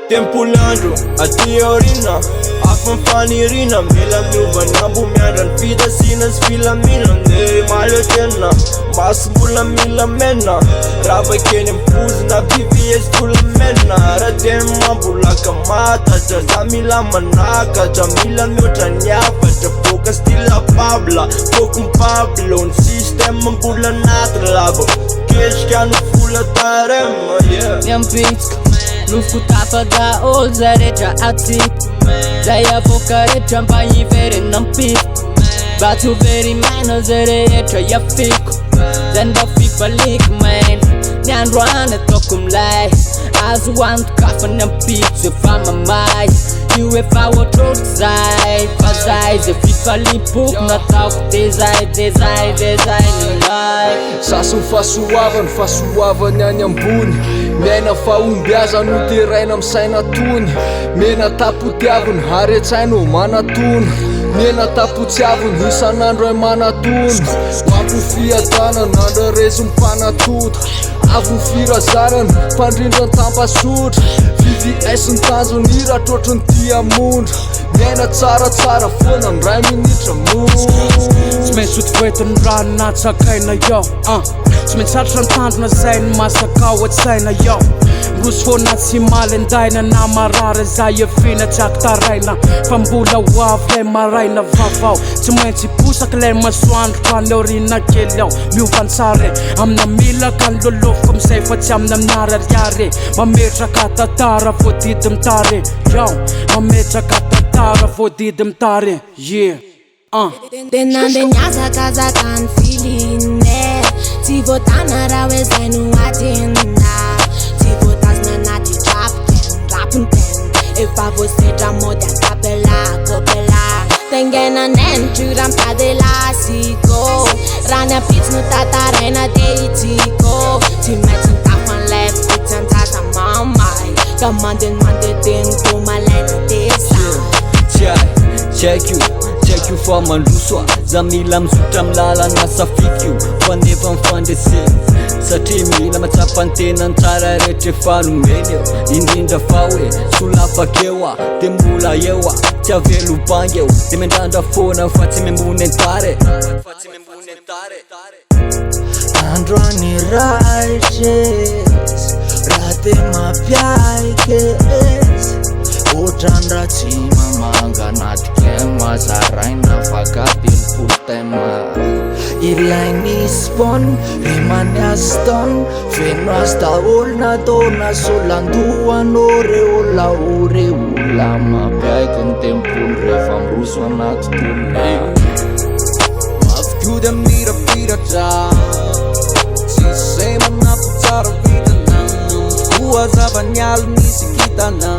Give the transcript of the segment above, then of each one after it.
Timpul andro, aty aorina Afan fanirina Mila miova nambomiandra ny fidasina sy filamina Ndery malio tena Maso mbola milamena Raha vakeny amipozina BVS volamena Raha tena mambolaka matatra Za mila manakatra Mila mihoatra ny afatra Boka stila Pabla Bokony Pablo Ny système mbola anaty lava Kesika no vola tarema Miampitsika Nofoko tafada olo zay rehetra atsika Zay avoka rehetra mba hiverina ampiko Mba tsy ho very maina zay rehetra iafiko Zay mba fifaliko maina Ny andro any ataoko milay Azo hoanto-kafa ny ampiko efa mamay Io efa ohatr'olo zay Fa zay zay fifalimpoko nataoko Dezay nilay Sasy fahasoavany any ambony Miaina fahombiaza no teraina misaina tony Mena tapotiaviny haretsaino manatony Mena tapotsiaviny isan'andro ay manatony Mampifiadanana nandro rezo mpanatoto Avy firazanany mpandrindra ny tampasotra VVS ny tanjony ratrotry ny diamondra Miaina tsaratsara foana ny ray minitra Tsy maintsy otivoetin'ny raha natsakaina yao Tsy maintsy sarotra ny tandrona zay ny masaka ao an-tsaina yao Roso foana tsy maly andaina na marary zay efina tsy akitaraina Fa mbola hoavy lay maraina vavao Tsy maintsy posaka lay masoandro ka ny aorina kely ao Miovany tsara amina milaka ny lolofoko amizay fa tsy amina minarariary Mametraka tantara voadidy mitary Yao, mametraka tantara voadidy mitary Tena nde niazakazaka ny filine Tsy voatana raha hoe zay no adina Tsy voatazona anaty rapiny tena Efa voasedra mody akapela Tengena nentura mpade lasiko Raha ny ampitsy no tataraina de itiko Tsy maintsy nitafany lay fitsy anjaza mamay Ka mandentegny ko malaina tesa Check you fa mandroso Za mila mizotra milalana safiky io Fa nefa mifandresena Satria mila matsapa ny tenany tsara rehetra efa nomeny eo Indrindra fa hoe solafakeo De mbola eo Tsy avelo bangy eo De mendrandra foana fa tsy membony antare Andro any raitres Raha te mapiaikes Ohatran-dra tsy mamanga anaty kema Zaraina fagatelopolo tema Ilainy spon Rimany aston Feno azy daholo nataona solandohanao reola oreola Mapiaiky ny tempolo rehefa miroso anaty tolona Mafikiody amirapiratra Tsisy zay manampy-tsara vitanana Voazava ny aly misy kitana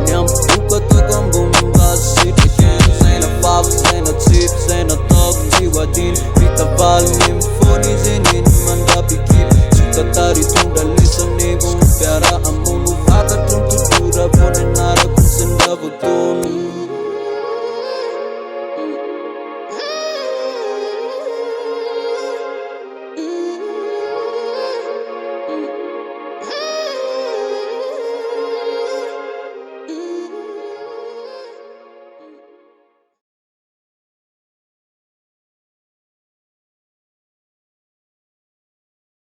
Ny ampiboko ataoko ambony mba sitrikeny Zay na favo, zay na tsipy, zay na taoko tsy ho adiny Vita valy ny mifony izy niny mandapikipy Soka tary tondra